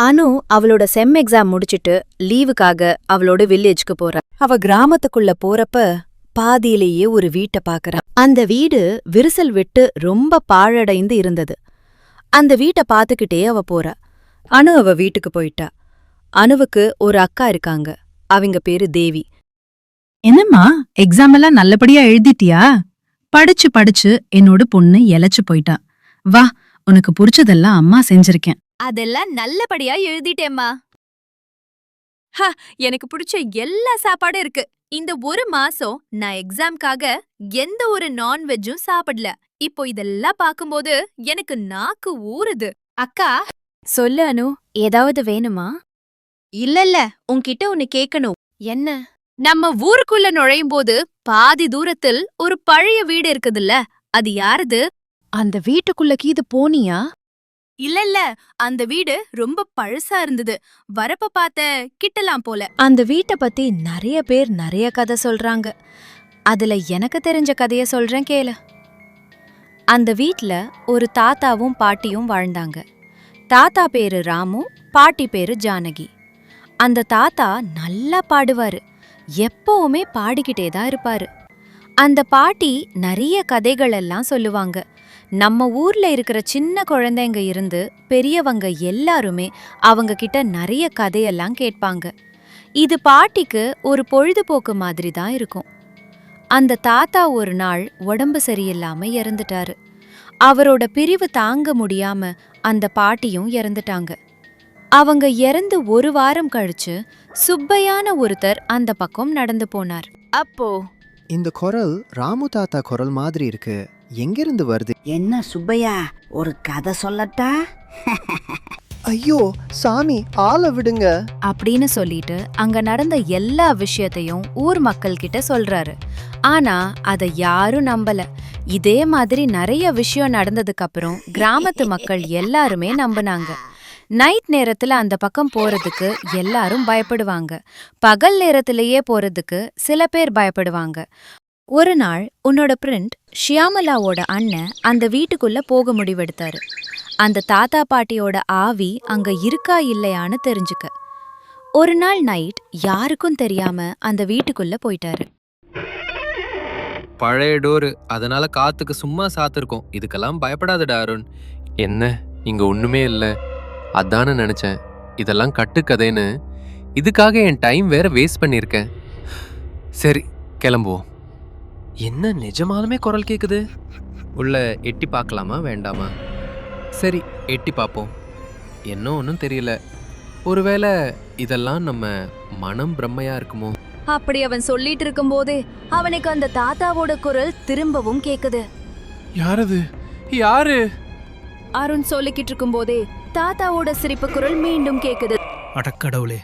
அனு அவளோட sem exam முடிச்சிட்டு லீவுக்காக அவளோட வில்லேஜ்க்கு போறா. அவ கிராமத்துக்குள்ள போறப்ப பாதியிலேயே ஒரு வீட்டை பாக்குறா. அந்த வீடு விரிசல் விட்டு ரொம்ப பாழடைந்து இருந்தது. அந்த வீட்டை பாத்துக்கிட்டே அவ போறா. அனு அவ வீட்டுக்கு போயிட்டா. அனுவுக்கு ஒரு அக்கா இருக்காங்க. அவங்க பேரு தேவி. என்னம்மா எக்ஸாம் எல்லாம் நல்லபடியா எழுதிட்டியா? படிச்சு படிச்சு என்னோட பொண்ணு இளைச்சு போயிட்டா. வா, உனக்கு புடிச்சதெல்லாம் அம்மா செஞ்சிருக்கேன். அதெல்லாம் நல்லபடியா எழுதிட்டேம்மா. எனக்கு பிடிச்ச எல்லா சாப்பாடும் இருக்கு. இந்த ஒரு மாசம் நான் எக்ஸாம்காக எந்த ஒரு நான்வெஜ்ஜும் சாப்பிடல. இப்போ இதெல்லாம் பாக்கும்போது எனக்கு நாக்கு ஊறுது. அக்கா, சொல்லு அனு, ஏதாவது வேணுமா? இல்ல உன்கிட்ட ஒன்னு கேக்கணும். என்ன? நம்ம ஊருக்குள்ள நுழையும் போது பாதி தூரத்தில் ஒரு பழைய வீடு இருக்குதுல்ல, அது யாருது? அந்த வீட்டுக்குள்ளக்கு இது போனியா? இல்ல, அந்த வீடு ரொம்ப பழசா இருந்தது. வரப்ப பார்த்த கிட்டலாம் போல. அந்த வீட்டை பத்தி நிறைய பேர் நிறைய கதை சொல்றாங்க. அதுல எனக்கு தெரிஞ்ச கதைய சொல்றேன் கேளு. அந்த வீட்ல ஒரு தாத்தாவும் பாட்டியும் வாழ்ந்தாங்க. தாத்தா பேரு ராமு, பாட்டி பேரு ஜானகி. அந்த தாத்தா நல்லா பாடுவாரு. எப்பவுமே பாடிக்கிட்டே தான் இருப்பாரு. அந்த பாட்டி நிறைய கதைகள் எல்லாம் சொல்லுவாங்க. நம்ம ஊர்ல இருக்கிற சின்ன குழந்தைங்க இருந்து பெரியவங்க எல்லாருமே அவங்க கிட்ட நிறைய கதையெல்லாம் கேட்பாங்க. இது பாட்டிக்கு ஒரு பொழுதுபோக்கு மாதிரி தான் இருக்கும். அந்த தாத்தா ஒரு நாள் உடம்பு சரியில்லாம இறந்துட்டாரு. அவரோட பிரிவு தாங்க முடியாம அந்த பாட்டியும் இறந்துட்டாங்க. அவங்க இறந்து ஒரு வாரம் கழிச்சு சுப்பையான ஒருத்தர் அந்த பக்கம் நடந்து போனார். அப்போ இந்த குரல் ராமு தாத்தா குரல் மாதிரி இருக்கு. எங்கிருந்து வருது? என்ன சுப்பையா, ஒரு கதை சொல்லட்டா? ஐயோ சாமி, ஆளை விடுங்க அப்படின்னு சொல்லிட்டு அங்க நடந்த எல்லா விஷயத்தையும் ஊர் மக்கள் கிட்ட சொல்றாரு. ஆனா அத யாரும் நம்பல. இதே மாதிரி நிறைய விஷயம் நடந்ததுக்கு அப்புறம் கிராமத்து மக்கள் எல்லாருமே நம்பினாங்க. நைட் நேரத்துல அந்த பக்கம் போறதுக்கு எல்லாரும் பயப்படுவாங்க. பகல் நேரத்திலேயே போறதுக்கு சில பேர் பயப்படுவாங்க. ஒரு நாள் உன்னோட பிரிண்ட் ஷியாமலாவோட அண்ணன் அந்த வீட்டுக்குள்ள போக முடிவெடுத்தாரு. அந்த தாத்தா பாட்டியோட ஆவி அங்க இருக்கா இல்லையான்னு தெரிஞ்சுக்க. ஒரு நாள் நைட் யாருக்கும் தெரியாம அந்த வீட்டுக்குள்ள போயிட்டாரு. பழைய டோரு, அதனால காத்துக்கு சும்மா சாத்திருக்கோம். இதுக்கெல்லாம் பயப்படாதடா அருண். என்ன இங்க ஒண்ணுமே இல்ல, அதானே நினைச்சேன். இதெல்லாம் கட்டுக்கதைன்னு இதுக்காக என் டைம் வேற வேஸ்ட் பண்ணிருக்கேன். சரி கிளம்புவோம். என்ன நிஜமாலுமே குரல் கேக்குது? உள்ள எட்டி பார்க்கலாமா வேண்டாமா? சரி எட்டி பார்ப்போம். என்ன ஒன்றும் தெரியல. ஒருவேளை இதெல்லாம் நம்ம மனம் பிரம்மையா இருக்குமோ? அப்படி அவன் சொல்லிட்டு இருக்கும்போதே அவனுக்கு அந்த தாத்தாவோட குரல் திரும்பவும் கேக்குது. யாரது? யாரு? அருண் சொல்லிக்கிட்டு இருக்கும்போதே தாத்தாவோட சிரிப்பு குரல் மீண்டும் கேக்குது. அடக்கடவுளே,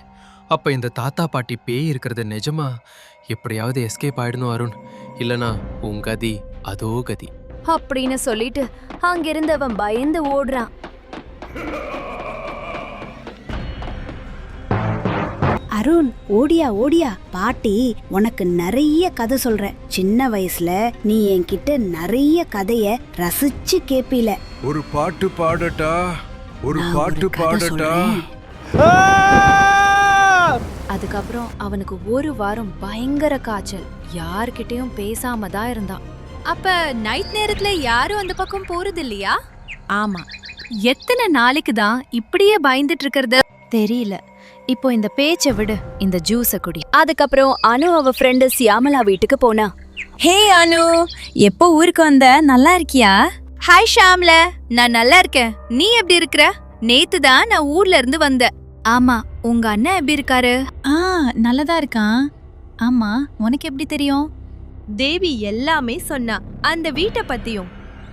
அப்ப இந்த தாத்தா பாட்டி பேய் இருக்கிறது நிஜமா? எப்படியாவது எஸ்கேப் ஆயிடணும் அருண், இல்லனா உன் கதி அதோ கதி அப்படின்னு சொல்லிட்டு அங்கிருந்து அவன் பயந்து ஓடுறான். அருண், ஓடியா ஓடியா, பாட்டி உனக்கு நிறைய கதை சொல்ற. சின்ன வயசுல நீ என்கிட்ட நிறைய கதைய ரசிச்சு கேப்பில. ஒரு பாட்டு பாடட்டா? ஒரு பாட்டு பாடட்டா? அதுக்கப்புறம் அவனுக்கு ஒரு வாரம் பயங்கர காய்ச்சல். யார்கிட்டயும் பேசாம தான் இருந்தான். அப்ப நைட் நேரத்துல யாரும் அந்த பக்கம் போறது இல்லையா? ஆமா, எத்தனை நாளைக்கு தான் இப்படியே பயந்துட்டு இருக்கிறது தெரியல. இப்போ இந்த பேச்சை விடு, இந்த ஜூஸ குடி. அதுக்கப்புறம் அனு அவ ஃப்ரெண்டு சியாமலா வீட்டுக்கு போனா. ஹே அனு, எப்போ ஊருக்கு வந்த? நல்லா இருக்கியா? ஹாய் ஷாம்ல, நான் நல்லா இருக்கேன். நீ எப்படி இருக்கிற? நேத்து தான் நான் ஊர்ல இருந்து வந்தேன். ஆமா, உங்க அண்ணன் எப்படி இருக்காரு? நல்லதா இருக்கான். ஆமா, உனக்கு எப்படி தெரியும்? தேவி எல்லாமே சொன்னா, அந்த வீட்டை பத்தியும்.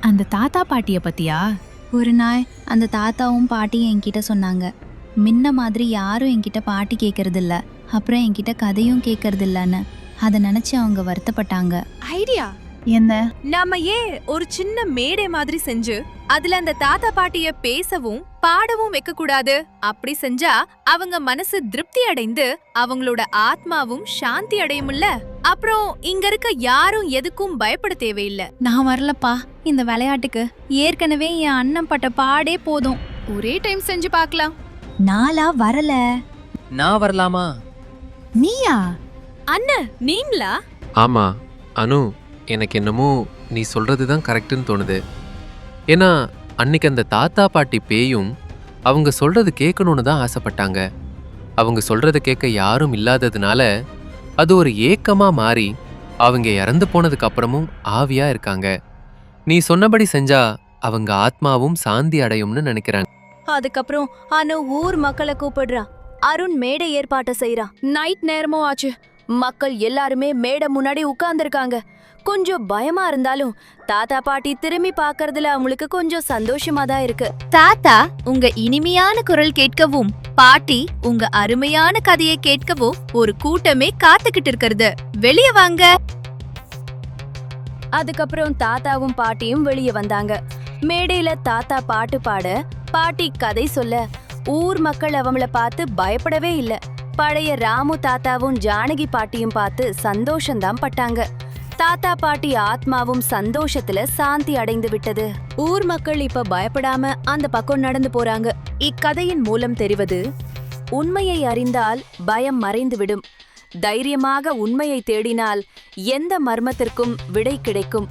அந்த தாத்தா பாட்டிய பத்தியா? ஒரு நாள் அந்த தாத்தாவும் பாட்டியும் என்கிட்ட சொன்னாங்க. முன்ன மாதிரி யாரும் என்கிட்ட பாட்டி கேட்கறது இல்ல, அப்புறம் என்கிட்ட கதையும் கேட்கறது இல்லன்னு. அதை நினைச்சு அவங்க வருத்தப்பட்டாங்க. ஐடியா என்ன? நாம ஏன் ஒரு சின்ன மேடை மாதிரி செஞ்சு அதுல அந்த தாத்தா பாட்டிய பேசவும் பாடவும் வைக்க கூடாது? அப்படி செஞ்சா அவங்க மனசு திருப்தி அடைந்து அவங்களோட ஆத்மாவும் சாந்தி அடையும்ல. அப்புறம் இங்க இருக்க யாரும் எதுக்கும் பயப்பட தேவையில்லை. நான் வரலப்பா இந்த விளையாட்டுக்கு. ஏற்கனவே என் அண்ணன் பட்ட பாடே போதும். ஒரே டைம் செஞ்சு பார்க்கலாம். நாளா வரல. நான் வரலாமா? நீயா? அண்ணன் நீங்களா? ஆமா அனு, எனக்கு என்னமோ நீ சொல்றது தான் கரெக்டுன்னு தோணுது. ஏன்னா அன்னைக்கு அந்த தாத்தா பாட்டி பேயும் அவங்க சொல்றது கேட்கணும்னு தான் ஆசைப்பட்டாங்க. அவங்க சொல்றத கேட்க யாரும் இல்லாததுனால அது ஒரு ஏக்கமா மாறி அவங்க இறந்து போனதுக்கு அப்புறமும் ஆவியா இருக்காங்க. நீ சொன்னபடி செஞ்சா அவங்க ஆத்மாவும் சாந்தி அடையும்னு நினைக்கிறாங்க. அதுக்கப்புறம் அனு ஊர் மக்களை கூப்பிடுறா. அருண் மேடை ஏற்பாட்டை செய்யறான். நைட் நேரமும் ஆச்சு. மக்கள் எல்லாருமே மேடை முன்னாடி உட்கார்ந்திருக்காங்க. கொஞ்சம் பயமா இருந்தாலும் தாத்தா பாட்டி திரும்பி பார்க்கறதுல அவங்களுக்கு கொஞ்சம் சந்தோஷமா தான் இருக்கு. தாத்தா உங்க இனிமையான குரல் கேட்கவும், பாட்டி உங்க அருமையான கதையை கேட்கவும் ஒரு கூட்டமே காத்துக்கிட்டு இருக்கிறது. வெளியே வாங்க. அதுக்கப்புறம் தாத்தாவும் பாட்டியும் வெளியே வந்தாங்க. மேடையில தாத்தா பாட்டு பாட, பாட்டி கதை சொல்ல ஊர் மக்கள் அவங்கள பார்த்து பயப்படவே இல்ல. பழைய ராமு தாத்தாவும் ஜானகி பாட்டியும் பார்த்து சந்தோஷம்தான் பட்டாங்க. தாத்தா பாட்டி ஆத்மாவும் சந்தோஷத்துல சாந்தி அடைந்து விட்டது. ஊர் மக்கள் இப்ப பயப்படாம அந்த பக்கம் நடந்து போறாங்க. இக்கதையின் மூலம் தெரிவது, உண்மையை அறிந்தால் பயம் மறைந்துவிடும். தைரியமாக உண்மையை தேடினால் எந்த மர்மத்திற்கும் விடை கிடைக்கும்.